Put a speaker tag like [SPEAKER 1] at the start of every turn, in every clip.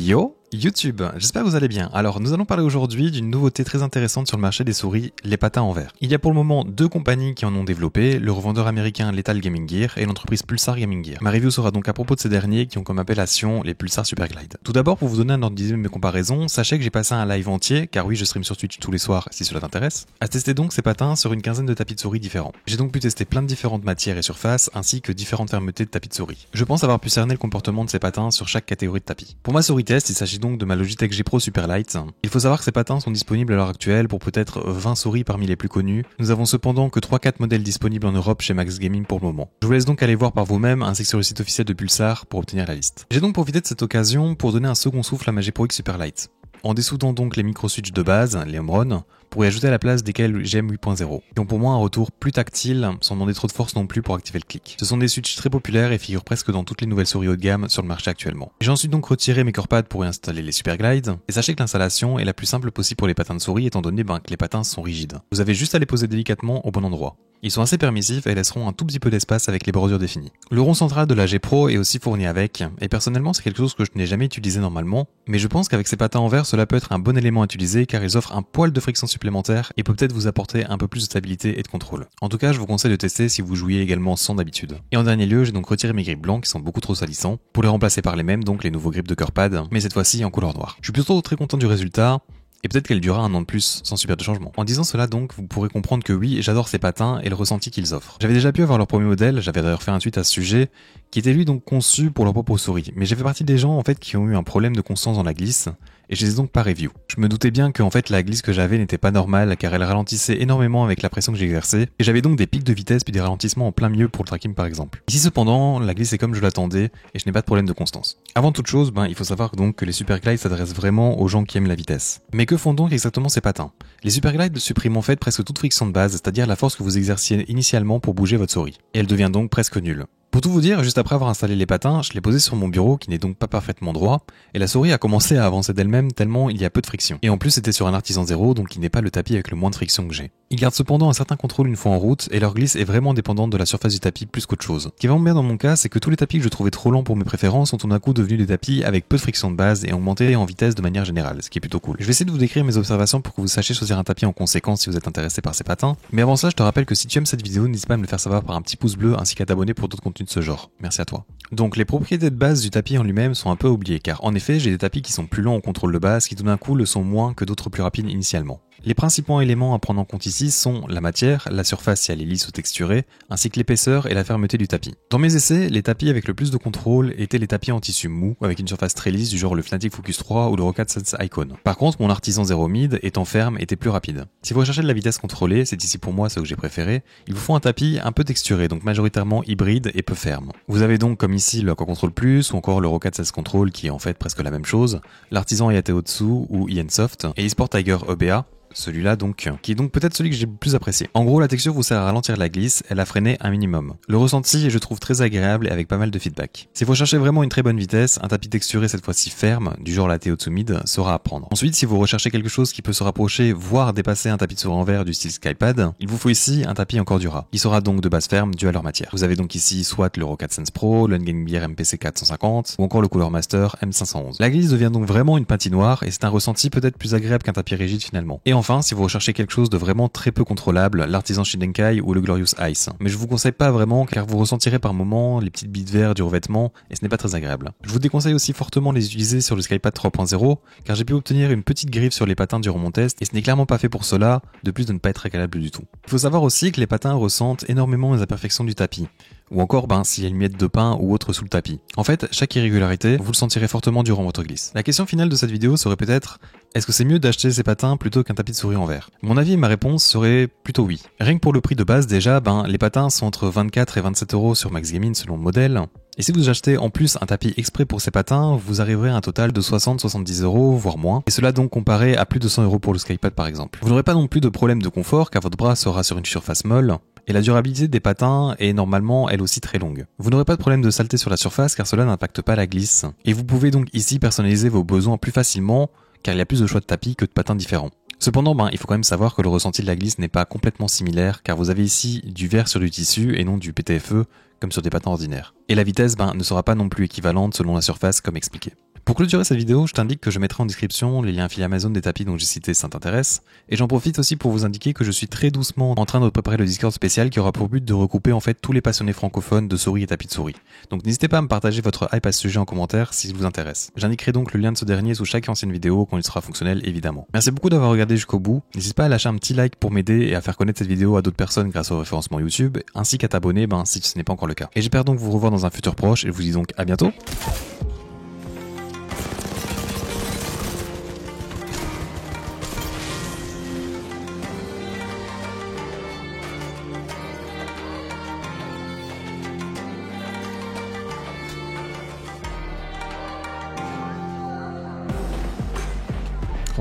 [SPEAKER 1] Yo YouTube, j'espère que vous allez bien. Alors nous allons parler aujourd'hui d'une nouveauté très intéressante sur le marché des souris, les patins en verre. Il y a pour le moment deux compagnies qui en ont développé, le revendeur américain Lethal Gaming Gear et l'entreprise Pulsar Gaming Gear. Ma review sera donc à propos de ces derniers qui ont comme appellation les Pulsar Superglide. Tout d'abord, pour vous donner un ordre d'idée de mes comparaisons, sachez que j'ai passé un live entier, car oui je stream sur Twitch tous les soirs si cela t'intéresse, à tester donc ces patins sur une quinzaine de tapis de souris différents. J'ai donc pu tester plein de différentes matières et surfaces, ainsi que différentes fermetés de tapis de souris. Je pense avoir pu cerner le comportement de ces patins sur chaque catégorie de tapis. Pour ma souris test, il s'agit donc de ma Logitech G Pro Superlight. Il faut savoir que ces patins sont disponibles à l'heure actuelle pour peut-être 20 souris parmi les plus connus. Nous avons cependant que 3-4 modèles disponibles en Europe chez Max Gaming pour le moment. Je vous laisse donc aller voir par vous-même ainsi que sur le site officiel de Pulsar pour obtenir la liste. J'ai donc profité de cette occasion pour donner un second souffle à ma G Pro X Superlight, en dessoudant donc les micro-switches de base, les home run, pour y ajouter à la place desquels GM 8.0, qui ont pour moi un retour plus tactile, sans demander trop de force non plus pour activer le clic. Ce sont des switches très populaires et figurent presque dans toutes les nouvelles souris haut de gamme sur le marché actuellement. J'ai ensuite donc retiré mes corpads pour y installer les Superglide, et sachez que l'installation est la plus simple possible pour les patins de souris étant donné que les patins sont rigides. Vous avez juste à les poser délicatement au bon endroit. Ils sont assez permissifs et laisseront un tout petit peu d'espace avec les bordures définies. Le rond central de la G Pro est aussi fourni avec, et personnellement c'est quelque chose que je n'ai jamais utilisé normalement, mais je pense qu'avec ces patins en verre cela peut être un bon élément à utiliser car ils offrent un poil de friction supplémentaire et peut peut-être vous apporter un peu plus de stabilité et de contrôle. En tout cas je vous conseille de tester si vous jouiez également sans d'habitude. Et en dernier lieu j'ai donc retiré mes grips blancs qui sont beaucoup trop salissants, pour les remplacer par les mêmes, donc les nouveaux grips de Corpad, mais cette fois-ci en couleur noire. Je suis plutôt très content du résultat, et peut-être qu'elle durera un an de plus, sans super de changement. En disant cela donc, vous pourrez comprendre que oui, j'adore ces patins et le ressenti qu'ils offrent. J'avais déjà pu avoir leur premier modèle, j'avais d'ailleurs fait un tweet à ce sujet, qui était lui donc conçu pour leur propre souris. Mais j'ai fait partie des gens en fait qui ont eu un problème de constance dans la glisse, et je les ai donc pas review. Je me doutais bien que en fait la glisse que j'avais n'était pas normale car elle ralentissait énormément avec la pression que j'exerçais, et j'avais donc des pics de vitesse puis des ralentissements en plein milieu pour le tracking par exemple. Ici cependant, la glisse est comme je l'attendais, et je n'ai pas de problème de constance. Avant toute chose, il faut savoir donc que les Superglide s'adressent vraiment aux gens qui aiment la vitesse. Mais que font donc exactement ces patins? Les Superglide suppriment en fait presque toute friction de base, c'est-à-dire la force que vous exerciez initialement pour bouger votre souris, et elle devient donc presque nulle. Pour tout vous dire, juste après avoir installé les patins, je l'ai posé sur mon bureau qui n'est donc pas parfaitement droit, et la souris a commencé à avancer d'elle-même tellement il y a peu de friction. Et en plus c'était sur un Artisan 0, donc il n'est pas le tapis avec le moins de friction que j'ai. Ils gardent cependant un certain contrôle une fois en route, et leur glisse est vraiment dépendante de la surface du tapis plus qu'autre chose. Ce qui est vraiment bien dans mon cas, c'est que tous les tapis que je trouvais trop lents pour mes préférences sont tout d'un coup devenus des tapis avec peu de friction de base et augmentés en vitesse de manière générale, ce qui est plutôt cool. Je vais essayer de vous décrire mes observations pour que vous sachiez choisir un tapis en conséquence si vous êtes intéressé par ces patins, mais avant ça je te rappelle que si tu aimes cette vidéo, n'hésite pas à me le faire savoir par un petit pouce bleu ainsi qu'à t'abonner pour d'autres contenus de ce genre. Merci à toi. Donc les propriétés de base du tapis en lui-même sont un peu oubliées car en effet j'ai des tapis qui sont plus lents au contrôle de base qui tout d'un coup le sont moins que d'autres plus rapides initialement. Les principaux éléments à prendre en compte ici sont la matière, la surface si elle est lisse ou texturée, ainsi que l'épaisseur et la fermeté du tapis. Dans mes essais, les tapis avec le plus de contrôle étaient les tapis en tissu mou, avec une surface très lisse du genre le Fnatic Focus 3 ou le Roccat Sense Icon. Par contre, mon Artisan 0 Mid, étant ferme, était plus rapide. Si vous recherchez de la vitesse contrôlée, c'est ici pour moi ce que j'ai préféré, il vous faut un tapis un peu texturé, donc majoritairement hybride et peu ferme. Vous avez donc comme ici le Aqua Control Plus ou encore le Roccat Sense Control qui est en fait presque la même chose, l'Artisan Yateotsu ou Iensoft et eSport Tiger EBA, celui-là donc, qui est donc peut-être celui que j'ai le plus apprécié. En gros, la texture vous sert à ralentir la glisse, elle a freiné un minimum. Le ressenti, je trouve très agréable et avec pas mal de feedback. Si vous recherchez vraiment une très bonne vitesse, un tapis texturé cette fois-ci ferme, du genre la Teotsu Mid, sera à prendre. Ensuite, si vous recherchez quelque chose qui peut se rapprocher, voire dépasser un tapis de souris en verre du style Skypad, il vous faut ici un tapis encore dur. Il sera donc de base ferme dû à leur matière. Vous avez donc ici soit le Roccat Sense Pro, le Gaming Gear MPC 450 ou encore le Cooler Master M511. La glisse devient donc vraiment une patinoire et c'est un ressenti peut-être plus agréable qu'un tapis rigide finalement. Et enfin, si vous recherchez quelque chose de vraiment très peu contrôlable, l'Artisan Shidenkai ou le Glorious Ice. Mais je vous conseille pas vraiment car vous ressentirez par moments les petites billes de verre du revêtement et ce n'est pas très agréable. Je vous déconseille aussi fortement de les utiliser sur le Skypad 3.0 car j'ai pu obtenir une petite griffe sur les patins durant mon test et ce n'est clairement pas fait pour cela, de plus de ne pas être agréable du tout. Il faut savoir aussi que les patins ressentent énormément les imperfections du tapis. Ou encore s'il y a une miette de pain ou autre sous le tapis. En fait, chaque irrégularité, vous le sentirez fortement durant votre glisse. La question finale de cette vidéo serait peut-être, est-ce que c'est mieux d'acheter ces patins plutôt qu'un tapis de souris en verre? Mon avis et ma réponse serait plutôt oui. Rien que pour le prix de base déjà, les patins sont entre 24 et 27 € sur Max Gaming selon le modèle. Et si vous achetez en plus un tapis exprès pour ces patins, vous arriverez à un total de 60-70 €, voire moins. Et cela donc comparé à plus de 100 € pour le Skypad par exemple. Vous n'aurez pas non plus de problème de confort car votre bras sera sur une surface molle. Et la durabilité des patins est normalement elle aussi très longue. Vous n'aurez pas de problème de saleté sur la surface car cela n'impacte pas la glisse. Et vous pouvez donc ici personnaliser vos besoins plus facilement car il y a plus de choix de tapis que de patins différents. Cependant, il faut quand même savoir que le ressenti de la glisse n'est pas complètement similaire car vous avez ici du verre sur du tissu et non du PTFE comme sur des patins ordinaires. Et la vitesse ne sera pas non plus équivalente selon la surface comme expliqué. Pour clôturer cette vidéo, je t'indique que je mettrai en description les liens affiliés Amazon des tapis dont j'ai cité si ça t'intéresse. Et j'en profite aussi pour vous indiquer que je suis très doucement en train de préparer le Discord spécial qui aura pour but de regrouper en fait tous les passionnés francophones de souris et tapis de souris. Donc n'hésitez pas à me partager votre hype à ce sujet en commentaire si ça vous intéresse. J'indiquerai donc le lien de ce dernier sous chaque ancienne vidéo quand il sera fonctionnel évidemment. Merci beaucoup d'avoir regardé jusqu'au bout. N'hésite pas à lâcher un petit like pour m'aider et à faire connaître cette vidéo à d'autres personnes grâce au référencement YouTube, ainsi qu'à t'abonner si ce n'est pas encore le cas. Et j'espère donc vous revoir dans un futur proche et je vous dis donc à bientôt.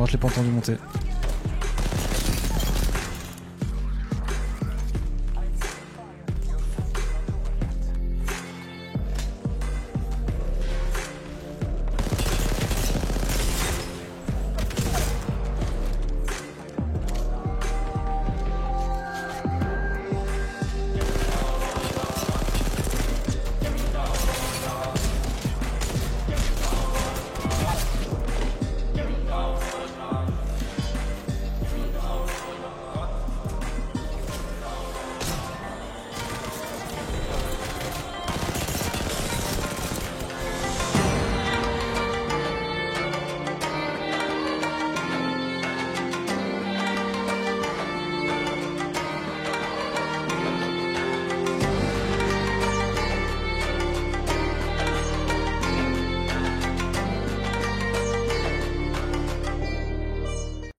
[SPEAKER 2] Je l'ai pas entendu monter.